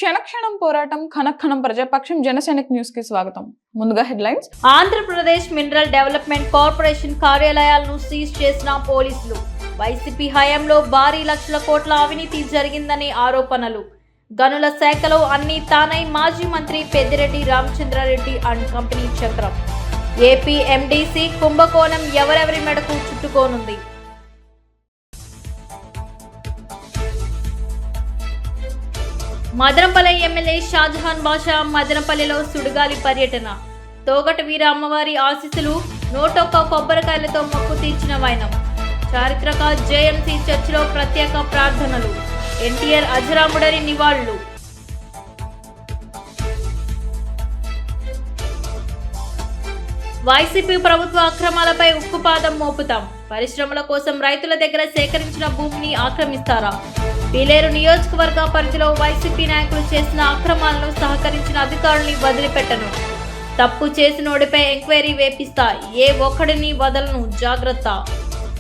క్షణక్షణం పోరాటం ఖనక్షణం ప్రజాపక్షం జనసైనిక్ న్యూస్ కి స్వాగతం. ముందుగా headlines. Andhra Pradesh mineral development corporation కార్యాలయాలను సీజ్ చేసిన పోలీసులు. వైసీపీ హయాంలో భారీ లక్షల కోట్ల అవినీతి జరిగిందని ఆరోపణలు. గనుల శాఖలో అన్ని తానై మాజీ మంత్రి పెద్దిరెడ్డి రామచంద్రారెడ్డి అండ్ కంపెనీ చక్రం. ఏపీ ఎండీసీ కుంభకోణం ఎవరెవరి మెడకు చుట్టుకోనుంది. మదనపల్లి ఎమ్మెల్యే షాజహాన్ బాషా మదనపల్లిలో సుడిగాలి పర్యటన. తోగట వీర అమ్మవారి ఆశీస్సులు, 101 కొబ్బరికాయలతో మొక్కు తీర్చిన వైనం. చారిత్రక జేఎంసీ చర్చిలో ప్రత్యేక ప్రార్థనలు. ఎన్టీఆర్ అజరాముడని నివాళులు. వైసీపీ ప్రభుత్వ అక్రమాలపై ఉక్కుపాదం మోపుతాం. పరిశ్రమల కోసం రైతుల దగ్గర సేకరించిన భూమిని ఆక్రమిస్తారా? పీలేరు నియోజకవర్గ పరిధిలో వైసీపీ నాయకులు చేసిన అక్రమాలను సహకరించిన అధికారుల్ని వదిలిపెట్టను. తప్పు చేసినోడిపై ఎంక్వైరీ వేపిస్తా. ఏ ఒక్కడిని వదలను, జాగ్రత్త.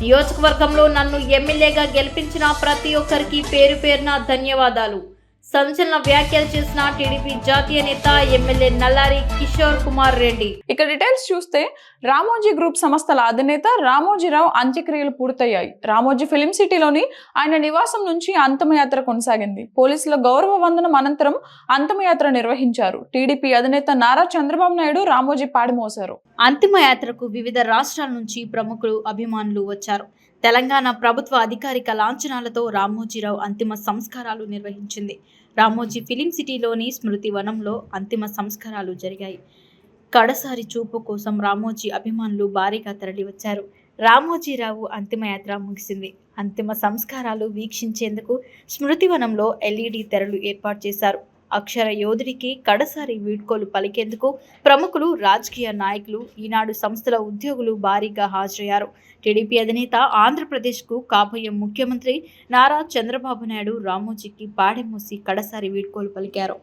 నియోజకవర్గంలో నన్ను ఎమ్మెల్యేగా గెలిపించిన ప్రతి ఒక్కరికి పేరు పేరున ధన్యవాదాలు. సంచలన వ్యాఖ్యలు చేసిన టీడీపీ జాతీయ నేత ఎమ్మెల్యే నల్లారి కిషోర్ కుమార్ రెడ్డి. ఇక డీటెయిల్స్ చూస్తే రామోజీ గ్రూప్ సంస్థల అధినేత రామోజీరావు అంత్యక్రియలు పూర్తయ్యాయి. రామోజీ ఫిలిం సిటీలోని ఆయన నివాసం నుంచి అంతిమయాత్ర కొనసాగింది. పోలీసుల గౌరవ వందనం అనంతరం అంతిమయాత్ర నిర్వహించారు. టీడీపీ అధినేత నారా చంద్రబాబు నాయుడు రామోజీ పాడి మోశారు. అంతిమయాత్రకు వివిధ రాష్ట్రాల నుంచి ప్రముఖులు, అభిమానులు వచ్చారు. తెలంగాణ ప్రభుత్వ అధికారిక లాంఛనాలతో రామోజీరావు అంతిమ సంస్కారాలు నిర్వహించింది. రామోజీ ఫిలిం సిటీలోని స్మృతి వనంలో అంతిమ సంస్కారాలు జరిగాయి. కడసారి చూపు కోసం రామోజీ అభిమానులు భారీగా తరలి వచ్చారు. రామోజీరావు అంతిమయాత్ర ముగిసింది. అంతిమ సంస్కారాలు వీక్షించేందుకు స్మృతివనంలో ఎల్ఈడి తెరలు ఏర్పాటు చేశారు. అక్షర యోధుడికి కడసారి వీడ్కోలు పలికేందుకు ప్రముఖులు, రాజకీయ నాయకులు, ఈనాడు సంస్థల ఉద్యోగులు భారీగా హాజరయ్యారు. టీడీపీ అధినేత, ఆంధ్రప్రదేశ్కు కాబోయే ముఖ్యమంత్రి నారా చంద్రబాబు నాయుడు రామోజీకి పాడెమోసి కడసారి వీడ్కోలు పలికారు.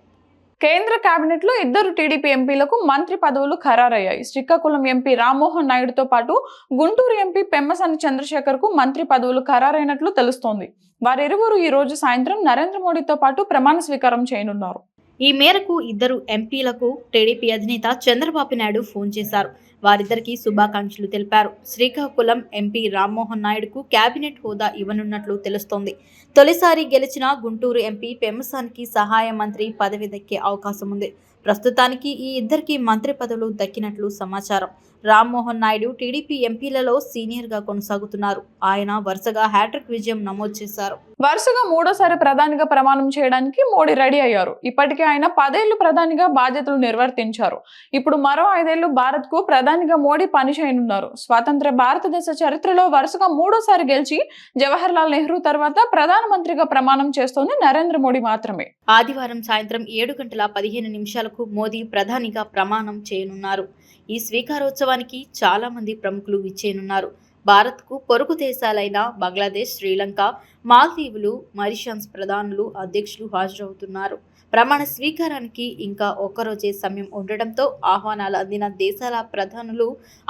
కేంద్ర కేబినెట్ లో 2 టీడీపీ ఎంపీలకు మంత్రి పదవులు ఖరారయ్యాయి. శ్రీకాకుళం ఎంపీ రామ్మోహన్ నాయుడుతో పాటు గుంటూరు ఎంపీ పెమ్మసాని చంద్రశేఖర్ కు మంత్రి పదవులు ఖరారైనట్లు తెలుస్తోంది. వారిరువురు ఈ రోజు సాయంత్రం నరేంద్ర మోడీతో పాటు ప్రమాణ స్వీకారం చేయనున్నారు. ఈ మేరకు 2 ఎంపీలకు టీడీపీ అధినేత చంద్రబాబు నాయుడు ఫోన్ చేశారు. వారిద్దరికీ శుభాకాంక్షలు తెలిపారు. శ్రీకాకుళం ఎంపీ రామ్మోహన్ నాయుడుకు కేబినెట్ హోదా ఇవ్వనున్నట్లు తెలుస్తోంది. తొలిసారి గెలిచిన గుంటూరు ఎంపీ పెమ్మసానికి సహాయ మంత్రి పదవి దక్కే అవకాశం ఉంది. ప్రస్తుతానికి ఈ ఇద్దరికి మంత్రి పదవులు దక్కినట్లు సమాచారం. రామ్మోహన్ నాయుడు టీడీపీ ఎంపీలలో సీనియర్ గా కొనసాగుతున్నారు. ఆయన వరుసగా హ్యాట్రిక్ విజయం నమోదు చేశారు. వరుసగా 3వ ప్రధానిగా ప్రమాణం చేయడానికి మోడీ రెడీ అయ్యారు. ఇప్పటికే ఆయన 10 ఏళ్లు ప్రధానిగా బాధ్యతలు నిర్వర్తించారు. ఇప్పుడు మరో 5 ఏళ్లు భారత్ కు ప్రధానిగా మోడీ పనిచేయనున్నారు. స్వతంత్ర భారతదేశ చరిత్రలో వరుసగా 3వసారి గెలిచి జవహర్ లాల్ నెహ్రూ తర్వాత ప్రధానమంత్రిగా ప్రమాణం చేస్తోంది నరేంద్ర మోడీ మాత్రమే. ఆదివారం సాయంత్రం 7:15 మోదీ ప్రధానిగా ప్రమాణం చేయనున్నారు. ఈ స్వీకారోత్సవానికి చాలా మంది ప్రముఖులు విచ్చేయనున్నారు. భారత్కు పొరుగు దేశాలైన బంగ్లాదేశ్, శ్రీలంక, మాల్దీవులు, మారిషస్ ప్రధానులు, అధ్యక్షులు హాజరవుతున్నారు. ప్రమాణ స్వీకారానికి ఇంకా ఒక్కరోజే సమయం ఉండడంతో ఆహ్వానాలు అందిన దేశాల ప్రధానులు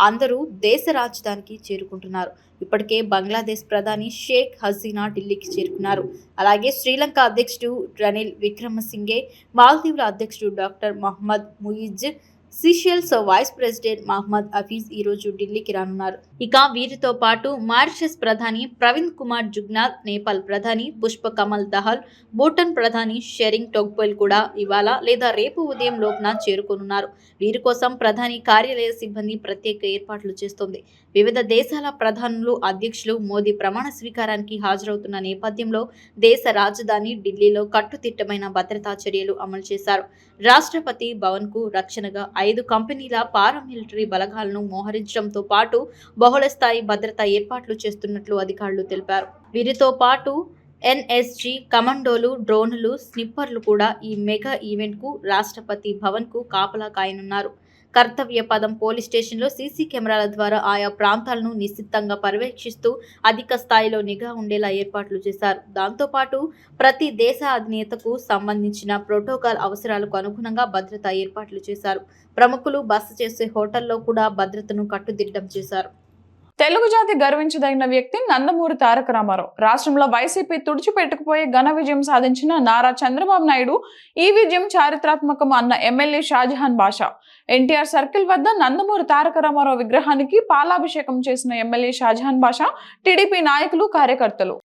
అందరూ దేశ రాజధానికి చేరుకుంటున్నారు. ఇప్పటికే బంగ్లాదేశ్ ప్రధాని షేక్ హసీనా ఢిల్లీకి చేరుకున్నారు. అలాగే శ్రీలంక అధ్యక్షుడు రనిల్ విక్రమసింఘే, మాల్దీవుల అధ్యక్షుడు doctor Mohamed Muizzu, Seychelles vice president Mohammed Hafeez ఈ రోజు ఢిల్లీకి రానున్నారు. ఇక వీరితో పాటు మారిషస్ ప్రధాని ప్రవీణ్ కుమార్ జుగ్నాథ్, నేపాల్ ప్రధాని పుష్ప కమల్ దహల్, భూటాన్ ప్రధాని షెరింగ్ టోగ్బోల్ కూడా ఇవాళ లేదా రేపు ఉదయం లోపున చేరుకోనున్నారు. వీరి కోసం ప్రధాని కార్యాలయ సిబ్బంది ప్రత్యేక ఏర్పాట్లు చేస్తోంది. వివిధ దేశాల ప్రధానులు, అధ్యక్షులు మోదీ ప్రమాణ స్వీకారానికి హాజరవుతున్న నేపథ్యంలో దేశ రాజధాని ఢిల్లీలో కట్టుదిట్టమైన భద్రతా చర్యలు అమలు చేశారు. రాష్ట్రపతి భవన్ కు రక్షణగా 5 కంపెనీల పారామిలిటరీ బలగాలను మోహరించడంతో పాటు బహుళ స్థాయి భద్రతా ఏర్పాట్లు చేస్తున్నట్లు అధికారులు తెలిపారు. వీరితో పాటు ఎన్ఎస్జీ కమాండోలు, డ్రోన్లు, స్నిప్పర్లు కూడా ఈ మెగా ఈవెంట్ కు రాష్ట్రపతి భవన్ కు కాపలా కాయనున్నారు. కర్తవ్య పదం పోలీస్ స్టేషన్లో సీసీ కెమెరాల ద్వారా ఆయా ప్రాంతాలను నిశ్చితంగా పర్యవేక్షిస్తూ అధిక స్థాయిలో నిఘా ఉండేలా ఏర్పాట్లు చేశారు. దాంతోపాటు ప్రతి దేశ అధినేతకు సంబంధించిన ప్రోటోకాల్ అవసరాలకు అనుగుణంగా భద్రతా ఏర్పాట్లు చేశారు. ప్రముఖులు బస చేసే హోటల్లో కూడా భద్రతను కట్టుదిట్టం చేశారు. తెలుగు జాతి గర్వించదగిన వ్యక్తి నందమూరి తారక రామారావు. రాష్ట్రంలో వైసీపీ తుడిచిపెట్టుకుపోయి ఘన విజయం సాధించిన నారా చంద్రబాబు నాయుడు ఈ విజయం చారిత్రాత్మకం అన్న ఎమ్మెల్యే షాజహాన్ బాషా. ఎన్టీఆర్ సర్కిల్ వద్ద నందమూరి తారక రామారావు విగ్రహానికి పాలాభిషేకం చేసిన ఎమ్మెల్యే షాజహాన్ బాషా, టీడీపీ నాయకులు, కార్యకర్తలు.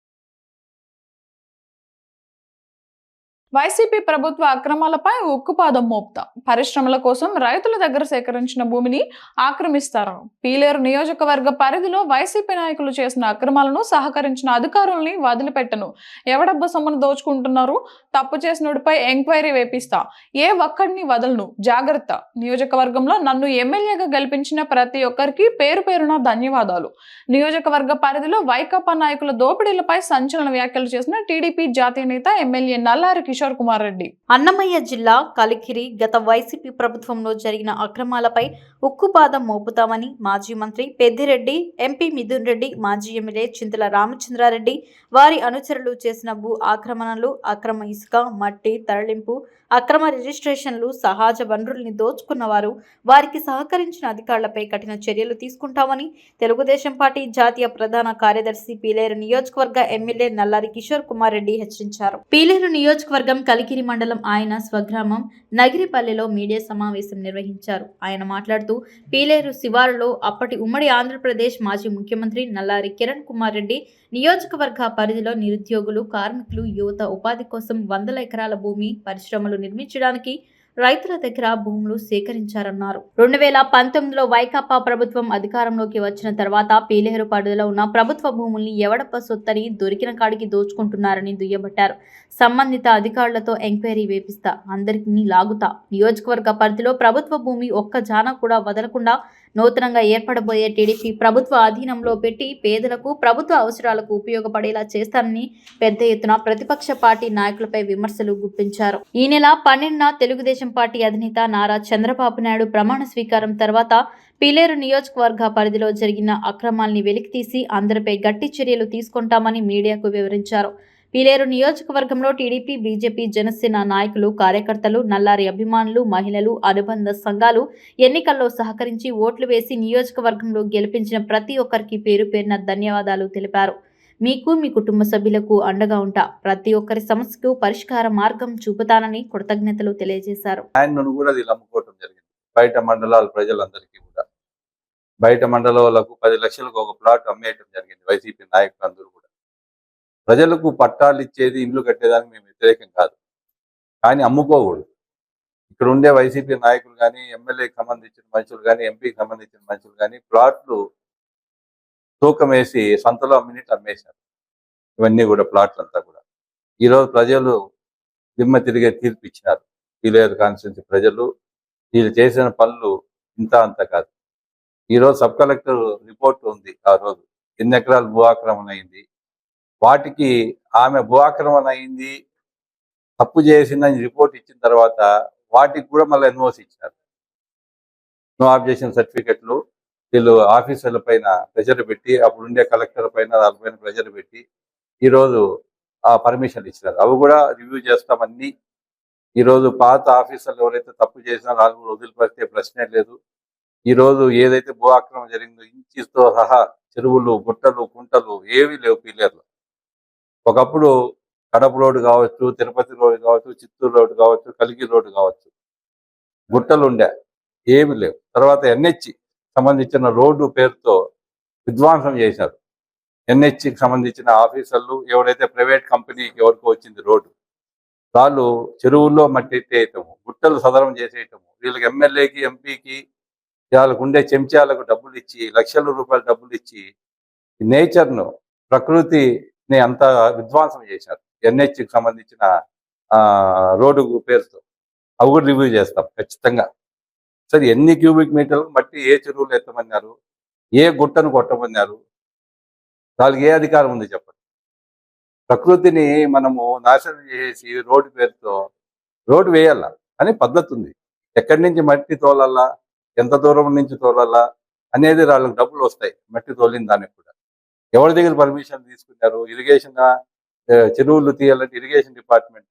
వైసీపీ ప్రభుత్వ అక్రమాలపై ఉక్కుపాదం మోపుతా. పరిశ్రమల కోసం రైతుల దగ్గర సేకరించిన భూమిని ఆక్రమిస్తారు. పీలేరు నియోజకవర్గ పరిధిలో వైసీపీ నాయకులు చేసిన అక్రమాలను సహకరించిన అధికారుల్ని వదిలిపెట్టను. ఎవడబ్బ సొమ్మును దోచుకుంటున్నారు, తప్పు చేసినోడిపై ఎంక్వైరీ వేపిస్తా, ఏ ఒక్కడిని వదలను, జాగ్రత్త. నియోజకవర్గంలో నన్ను ఎమ్మెల్యేగా గెలిపించిన ప్రతి ఒక్కరికి పేరు పేరున ధన్యవాదాలు. నియోజకవర్గ పరిధిలో వైకాపా నాయకుల దోపిడీలపై సంచలన వ్యాఖ్యలు చేసిన టీడీపీ జాతీయ నేత ఎమ్మెల్యే నల్లారి కిషోర్ కుమార్ రెడ్డి. అన్నమయ్య జిల్లా కలికిరి గత వైసీపీ ప్రభుత్వంలో జరిగిన అక్రమాలపై ఉక్కుపాదం మోపుతామని మాజీ మంత్రి పెద్దిరెడ్డి, ఎంపీ మిథున్ రెడ్డి, మాజీ ఎమ్మెల్యే చింతల రామచంద్రారెడ్డి, వారి అనుచరులు చేసిన భూ ఆక్రమణలు, అక్రమ ఇసుక, మట్టి తరలింపు, అక్రమ రిజిస్ట్రేషన్లు, సహజ వనరుల్ని దోచుకున్న వారికి సహకరించిన అధికారులపై కఠిన చర్యలు తీసుకుంటామని తెలుగుదేశం పార్టీ జాతీయ ప్రధాన కార్యదర్శి పీలేరు నియోజకవర్గ ఎమ్మెల్యే నల్లారి కిషోర్ కుమార్ రెడ్డి హెచ్చరించారు. పీలేరు నియోజకవర్గం కలికిరి మండలం ఆయన స్వగ్రామం నగిరిపల్లెలో మీడియా సమావేశం నిర్వహించారు. ఆయన మాట్లాడుతూ పీలేరు శివారులో అప్పటి ఉమ్మడి ఆంధ్రప్రదేశ్ మాజీ ముఖ్యమంత్రి నల్లారి కిరణ్ కుమార్ రెడ్డి నియోజకవర్గ పరిధిలో నిరుద్యోగులు, కార్మికులు, యువత ఉపాధి కోసం వందల ఎకరాల భూమి, పరిశ్రమలు నిర్మించడానికి రైతుల దగ్గర భూములు సేకరించారన్నారు. 2019లో వైకాపా ప్రభుత్వం అధికారంలోకి వచ్చిన తర్వాత పీలేరు పరిధిలో ఉన్న ప్రభుత్వ భూముల్ని ఎవడప్ప సొత్తని దొరికిన కాడికి దోచుకుంటున్నారని దుయ్యబట్టారు. సంబంధిత అధికారులతో ఎంక్వైరీ వేపిస్తా, అందరికీ లాగుతా. నియోజకవర్గ పరిధిలో ప్రభుత్వ భూమి ఒక్క జాన కూడా వదలకుండా నూతనంగా ఏర్పడబోయే టీడీపీ ప్రభుత్వ అధీనంలో పెట్టి పేదలకు, ప్రభుత్వ అవసరాలకు ఉపయోగపడేలా చేస్తానని పెద్ద ఎత్తున ప్రతిపక్ష పార్టీ నాయకులపై విమర్శలు గుప్పించారు. ఈ నెల 12న తెలుగుదేశం పార్టీ అధినేత నారా చంద్రబాబు నాయుడు ప్రమాణ స్వీకారం తర్వాత పీలేరు నియోజకవర్గ పరిధిలో జరిగిన అక్రమాల్ని వెలికితీసి అందరిపై గట్టి చర్యలు తీసుకుంటామని మీడియాకు వివరించారు. పీలేరు నియోజకవర్గంలో టీడీపీ, బీజేపీ, జనసేన నాయకులు, కార్యకర్తలు, నల్లారి అభిమానులు, మహిళలు, అనుబంధ సంఘాలు ఎన్నికల్లో సహకరించి ఓట్లు వేసి నియోజకవర్గంలో గెలిపించిన ప్రతి ఒక్కరికి పేరు పేరున ధన్యవాదాలు తెలిపారు. మీకు, మీ కుటుంబ సభ్యులకు అండగా ఉంటా, ప్రతి ఒక్కరి సమస్యకు పరిష్కార మార్గం చూపుతానని కృతజ్ఞతలు తెలియజేశారు. బయట మండలాల ప్రజలందరికీ కూడా, బయట మండలాలకు 10 లక్షలకు ఒక ప్లాట్ అమ్మేయటం జరిగింది. వైసీపీ నాయకులందరూ కూడా ప్రజలకు పట్టాలు ఇచ్చేది, ఇండ్లు కట్టేదానికి మేము వ్యతిరేకం కాదు, కానీ అమ్ముకోకూడదు. ఇక్కడ ఉండే వైసీపీ నాయకులు కానీ, ఎమ్మెల్యేకి సంబంధించిన మనుషులు కానీ, ఎంపీకి సంబంధించిన మనుషులు కానీ ప్లాట్లు తూకం వేసి సంతలో అమ్మేశారు. ఇవన్నీ కూడా ప్లాట్లంతా కూడా ఈరోజు ప్రజలు దిమ్మ తిరిగే తీర్పు ఇచ్చినారు. పీలేరు కాన్స్టిట్యున్సీ ప్రజలు వీళ్ళు చేసిన పనులు ఇంత అంత కాదు. ఈరోజు సబ్ కలెక్టర్ రిపోర్ట్ ఉంది. ఆ రోజు ఎన్ని ఎకరాలు భూ ఆక్రమణ అయింది, వాటికి ఆమె భూ ఆక్రమణ అయింది, తప్పు చేసిందని రిపోర్ట్ ఇచ్చిన తర్వాత వాటికి కూడా మళ్ళీ ఎన్ఓసి ఇచ్చినారు. నో ఆబ్జెక్షన్ సర్టిఫికెట్లు వీళ్ళు ఆఫీసర్ల పైన ప్రెషర్ పెట్టి, అప్పుడు ఉండే కలెక్టర్ పైన వాళ్ళపైన ప్రెషర్ పెట్టి ఈరోజు ఆ పర్మిషన్లు ఇచ్చినారు. అవి కూడా రివ్యూ చేస్తామని. ఈరోజు పాత ఆఫీసర్లు ఎవరైతే తప్పు చేసినా వాళ్ళు కూడా వదిలిపెడితే ప్రశ్నే లేదు. ఈరోజు ఏదైతే భూ ఆక్రమణ జరిగిందో ఇంచుతో సహా చెరువులు, గుట్టలు, కుంటలు ఏవీ లేవు పీలేరులో. ఒకప్పుడు కడప రోడ్డు కావచ్చు, తిరుపతి రోడ్డు కావచ్చు, చిత్తూరు రోడ్డు కావచ్చు, కలిగిరి రోడ్డు కావచ్చు, గుట్టలు ఉండే, ఏమి లేవు. తర్వాత ఎన్హెచ్ సంబంధించిన రోడ్డు పేరుతో విధ్వంసం చేశారు. ఎన్హెచ్కి సంబంధించిన ఆఫీసర్లు ఎవరైతే ప్రైవేట్ కంపెనీకి ఎవరికో వచ్చింది రోడ్డు, వాళ్ళు చెరువుల్లో మట్టి ఎత్తేయటము, గుట్టలు సదరం చేసేయటము, వీళ్ళకి ఎమ్మెల్యేకి, ఎంపీకి, వాళ్ళకు ఉండే చెంచాలకు డబ్బులు ఇచ్చి, లక్షల రూపాయల డబ్బులు ఇచ్చి నేచర్ను, ప్రకృతిని అంతా విధ్వంసం చేశారు. ఎన్హెచ్కి సంబంధించిన రోడ్డు పేరుతో అవి కూడా రివ్యూ చేస్తాం ఖచ్చితంగా. సరే, ఎన్ని క్యూబిక్ మీటర్లు మట్టి ఏ చెరువులు ఎత్తమన్నారు, ఏ గుట్టను కొట్టమన్నారు, వాళ్ళకి ఏ అధికారం ఉంది చెప్పండి? ప్రకృతిని మనము నాశనం చేసి రోడ్డు పేరుతో రోడ్డు వేయాల అని పద్ధతి ఉంది. ఎక్కడి నుంచి మట్టి తోలాలా, ఎంత దూరం నుంచి తోలాలా అనేది వాళ్ళకి డబ్బులు వస్తాయి. మట్టి తోలిన దానికి కూడా ఎవరి దగ్గర పర్మిషన్ తీసుకున్నారు? ఇరిగేషన్ చెరువులు తీయాలంటే ఇరిగేషన్ డిపార్ట్మెంట్,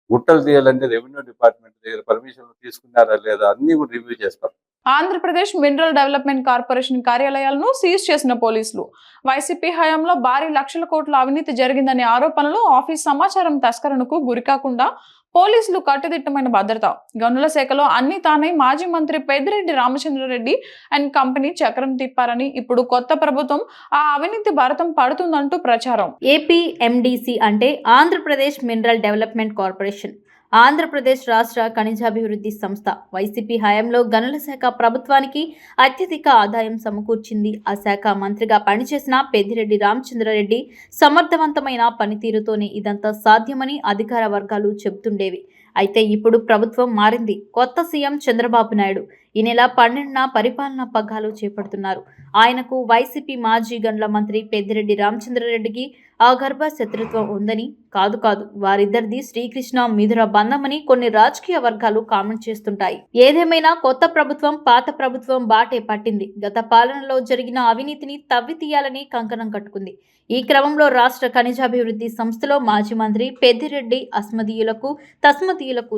గుట్టలు తీయాలంటే రెవెన్యూ డిపార్ట్మెంట్ దగ్గర పర్మిషన్లు తీసుకున్నారా లేదా అన్ని కూడా రివ్యూ చేస్తాం. ఆంధ్రప్రదేశ్ మినరల్ డెవలప్మెంట్ కార్పొరేషన్ కార్యాలయాలను సీజ్ చేసిన పోలీసులు. వైసీపీ హయాంలో భారీ లక్షల కోట్ల అవినీతి జరిగిందనే ఆరోపణలు, ఆఫీస్ సమాచారం తస్కరణకు గురికాకుండా పోలీసులు కట్టుదిట్టమైన భద్రత. గనుల శాఖలో అన్ని తానే మాజీ మంత్రి పెద్దిరెడ్డి రామచంద్రారెడ్డి అండ్ కంపెనీ చక్రం తిప్పారని, ఇప్పుడు కొత్త ప్రభుత్వం ఆ అవినీతి భారతం పడుతుందంటూ ప్రచారం. ఏపీఎండిసి అంటే Andhra Pradesh mineral development corporation, Andhra Pradesh రాష్ట్ర ఖనిజాభివృద్ధి సంస్థ. వైసీపీ హయాంలో గనుల శాఖ ప్రభుత్వానికి అత్యధిక ఆదాయం సమకూర్చింది. ఆ శాఖ మంత్రిగా పనిచేసిన పెద్దిరెడ్డి రామచంద్రారెడ్డి సమర్థవంతమైన పనితీరుతోనే ఇదంతా సాధ్యమని అధికార వర్గాలు చెబుతుండేవి. అయితే ఇప్పుడు ప్రభుత్వం మారింది. కొత్త సీఎం చంద్రబాబు నాయుడు ఈ నెల 12న పరిపాలనా పగ్గాలు చేపడుతున్నారు. ఆయనకు వైసీపీ మాజీ గనుల మంత్రి పెద్దిరెడ్డి రామచంద్రారెడ్డికి అగర్భ శత్రుత్వం ఉందని కాదు వారిద్దరిది శ్రీకృష్ణ మిథున బంధమని కొన్ని రాజకీయ వర్గాలు కామెంట్ చేస్తుంటాయి. ఏదేమైనా కొత్త ప్రభుత్వం పాత ప్రభుత్వం బాటే పట్టింది. గత పాలనలో జరిగిన అవినీతిని తవ్వి తీయాలని కంకణం కట్టుకుంది. ఈ క్రమంలో రాష్ట్ర ఖనిజాభివృద్ధి సంస్థలో మాజీ మంత్రి పెద్దిరెడ్డి అస్మదీయులకు తస్మదీయులకు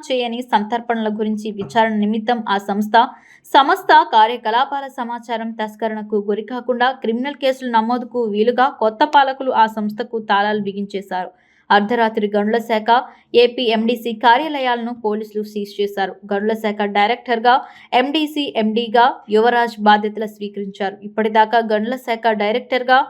చేయని సంతర్పణల గురించి విచారణ నిమిత్తం ఆ సంస్థ కార్యకలాపాల సమాచారం తస్కరణకు గురికాకుండా క్రిమినల్ కేసులు నమోదుకు వీలుగా కొత్త పాలకులు ఆ సంస్థకు తాళాలు బిగించేశారు. అర్ధరాత్రి గనుల శాఖ ఏపీఎండిసి కార్యాలయాలను పోలీసులు సీజ్ చేశారు. గనుల శాఖ డైరెక్టర్గా ఎండిసి ఎండిగా యువరాజ్ బాధ్యతలు స్వీకరించారు. ఇప్పటిదాకా గనుల శాఖ డైరెక్టర్గా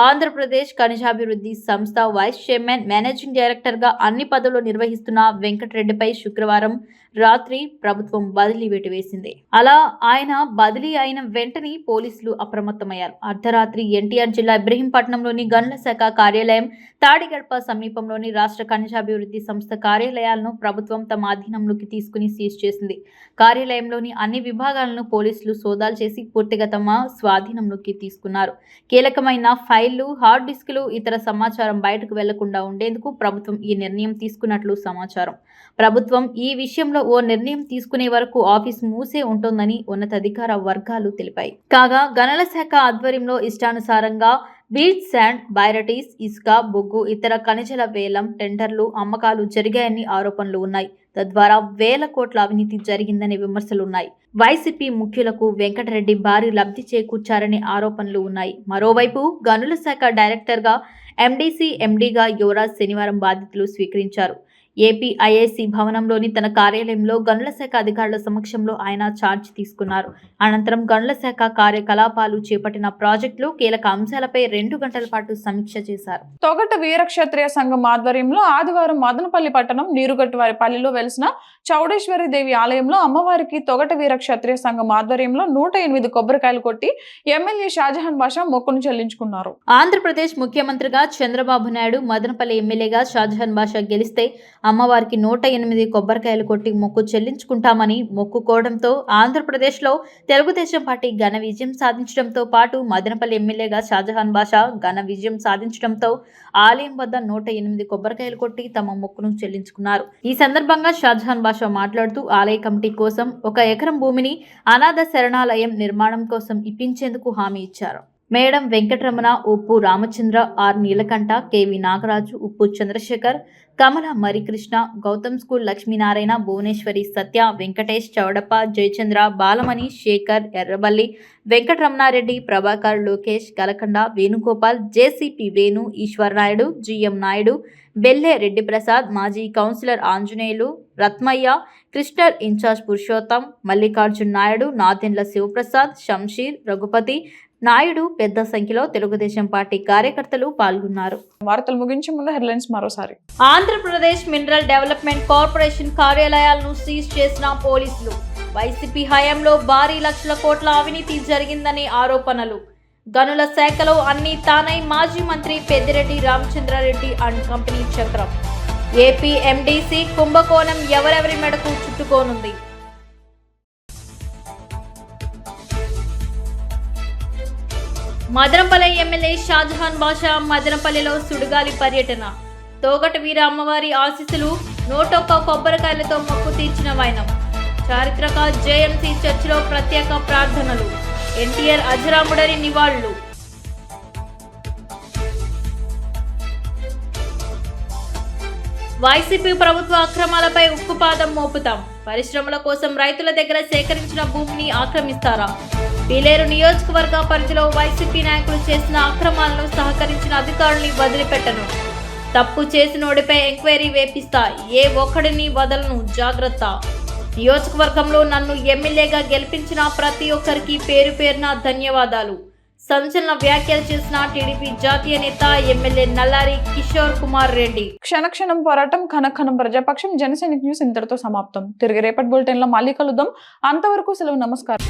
ఆంధ్రప్రదేశ్ ఖనిజాభివృద్ధి సంస్థ వైస్ చైర్మన్, మేనేజింగ్ డైరెక్టర్గా అన్ని పదవులు నిర్వహిస్తున్న వెంకటరెడ్డిపై శుక్రవారం రాత్రి ప్రభుత్వం బదిలీ వేటు వేసింది. అలా ఆయన బదిలీ అయిన వెంటనే పోలీసులు అప్రమత్తమయ్యారు. అర్ధరాత్రి ఎన్టీఆర్ జిల్లా ఇబ్రహీంపట్నంలోని గనుల శాఖ కార్యాలయం, తాడిగడప సమీపంలోని రాష్ట్ర ఖనిజాభివృద్ధి సంస్థ కార్యాలయాలను ప్రభుత్వం తమ అధీనంలోకి తీసుకుని సీజ్ చేసింది. కార్యాలయంలోని అన్ని విభాగాలను పోలీసులు సోదాలు చేసి పూర్తిగా తమ స్వాధీనంలోకి తీసుకున్నారు. కీలకమైన ఫైళ్లు, హార్డ్ డిస్కులు, ఇతర సమాచారం బయటకు వెళ్లకుండా ఉండేందుకు ప్రభుత్వం ఈ నిర్ణయం తీసుకున్నట్లు సమాచారం. ప్రభుత్వం ఈ విషయంలో ఓ నిర్ణయం తీసుకునే వరకు ఆఫీస్ మూసే ఉంటుందని ఉన్నతాధికార వర్గాలు తెలిపాయి. కాగా గనుల శాఖ ఆధ్వర్యంలో ఇష్టానుసారంగా బీచ్ శాండ్, బైరటీస్, ఇసుక, బొగ్గు, ఇతర ఖనిజాల వేలం, టెండర్లు, అమ్మకాలు జరిగాయని ఆరోపణలు ఉన్నాయి. తద్వారా వేల కోట్ల అవినీతి జరిగిందనే విమర్శలున్నాయి. వైసీపీ ముఖ్యులకు వెంకటరెడ్డి భారీ లబ్ధి చేకూర్చారనే ఆరోపణలు ఉన్నాయి. మరోవైపు గనుల శాఖ డైరెక్టర్గా ఎండిసి ఎండిగా యువరాజ్ శనివారం బాధ్యతలు స్వీకరించారు. ఏపీఐఐసి భవనంలోని తన కార్యాలయంలో గనుల శాఖ అధికారుల సమక్షంలో ఆయన ఛార్జ్ తీసుకున్నారు. అనంతరం గనుల శాఖ కార్యకలాపాలు చేపట్టిన ప్రాజెక్టులు, కీలక అంశాలపై 2 గంటల పాటు సమీక్ష చేశారు. తొగట వీరక్షత్రియ సంఘం ఆధ్వర్యంలో ఆదివారం మదనపల్లి పట్టణం నీరుగట్టువారి పల్లిలో వెలిసిన చౌడేశ్వరి దేవి ఆలయంలో అమ్మవారికి తొగట వీరక్షత్రియ సంఘం ఆధ్వర్యంలో 108 కొబ్బరికాయలు కొట్టి ఎమ్మెల్యే షాజహాన్ బాషా మొక్కును చెల్లించుకున్నారు. ఆంధ్రప్రదేశ్ ముఖ్యమంత్రిగా చంద్రబాబు నాయుడు, మదనపల్లి ఎమ్మెల్యేగా షాజహాన్ బాషా గెలిస్తే అమ్మవారికి 108 కొబ్బరికాయలు కొట్టి మొక్కు చెల్లించుకుంటామని మొక్కుకోవడంతో ఆంధ్రప్రదేశ్లో తెలుగుదేశం పార్టీ ఘన విజయం సాధించడంతో పాటు మదనపల్లి ఎమ్మెల్యేగా షాజహాన్ బాషా ఘన విజయం సాధించడంతో ఆలయం వద్ద 108 కొబ్బరికాయలు కొట్టి తమ మొక్కును చెల్లించుకున్నారు. ఈ సందర్భంగా షాజహాన్ బాషా మాట్లాడుతూ ఆలయ కమిటీ కోసం 1 ఎకరం భూమిని అనాథ శరణాలయం నిర్మాణం కోసం ఇప్పించేందుకు హామీ ఇచ్చారు. మేడం వెంకటరమణ, ఉప్పు రామచంద్ర, ఆర్ నీలకంఠ, కేవి నాగరాజు, ఉప్పు చంద్రశేఖర్, కమల మరికృష్ణ, గౌతమ్ స్కూల్ లక్ష్మీనారాయణ, భువనేశ్వరి సత్య, వెంకటేష్, చౌడప్ప, జయచంద్ర, బాలమణి, శేఖర్, ఎర్రబల్లి, వెంకటరమణారెడ్డి, ప్రభాకర్, లోకేష్, కలకండ, వేణుగోపాల్, జేసీపీ వేణు, ఈశ్వర్నాయుడు, జిఎం నాయుడు, బెల్లె రెడ్డి ప్రసాద్, మాజీ కౌన్సిలర్ ఆంజనేయులు, రత్మయ్య, కృష్ణర్ ఇన్ఛార్జ్ పురుషోత్తం, మల్లికార్జున్ నాయుడు, నాదెండ్ల శివప్రసాద్, శంషీర్, రఘుపతి నాయుడు పెద్ద సంఖ్యలో తెలుగుదేశం పార్టీ కార్యకర్తలు పాల్గొన్నారు. వార్తలు ముగించే ముందు హెడ్లైన్స్ మరోసారి. ఆంధ్రప్రదేశ్ మినరల్ డెవలప్మెంట్ కార్పొరేషన్ కార్యాలయాలను సీజ్ చేసిన పోలీసులు. వైసీపీ హయాంలో భారీ లక్షల కోట్ల అవినీతి జరిగిందనే ఆరోపణలు. గనుల శాఖలో అన్ని తానై మాజీ మంత్రి పెద్దిరెడ్డి రామచంద్రారెడ్డి అండ్ కంపెనీ చక్రం. ఏపీఎండిసి కుంభకోణం ఎవరెవరి మెడకు చుట్టుకోనుంది. మదనపల్లి ఎమ్మెల్యే షాజహాన్ బాషా మదనపల్లిలో సుడిగాలి పర్యటన. తోగట వీర అమ్మవారి ఆశీస్సులు, 101 కొబ్బరికాయలతో మొక్కు తీర్చిన వైనం. చారిత్రక జేఎంసీ చర్చిలో ప్రత్యేక ప్రార్థనలు. ఎన్టీఆర్ అజరాముడరి నివాళులు. వైసీపీ ప్రభుత్వ అక్రమాలపై ఉక్కుపాదం మోపుతాం. పరిశ్రమల కోసం రైతుల దగ్గర సేకరించిన భూమిని ఆక్రమిస్తారా? పీలేరు నియోజకవర్గ పరిధిలో వైసీపీ నాయకులు చేసిన అక్రమాలను సహకరించిన అధికారుల్ని వదిలిపెట్టను. తప్పు చేసినోడిపై ఎంక్వైరీ వేపిస్తా. ఏ ఒక్కడిని వదలను, జాగ్రత్త. నియోజకవర్గంలో నన్ను ఎమ్మెల్యేగా గెలిపించిన ప్రతి ఒక్కరికి పేరు పేరున ధన్యవాదాలు. సంచలన వ్యాఖ్యలు చేసిన టీడీపీ జాతీయ నేత ఎమ్మెల్యే నల్లారి కిషోర్ కుమార్ రెడ్డి. క్షణక్షణం పోరాటం, ఘనక్షణం ప్రజాపక్షం. జనసైనిక్ న్యూస్ ఇంతటితో సమాప్తం. తిరిగి రేపటి బులెటిన్ లో మళ్ళీ కలుద్దాం. అంతవరకు సెలవు. నమస్కారం.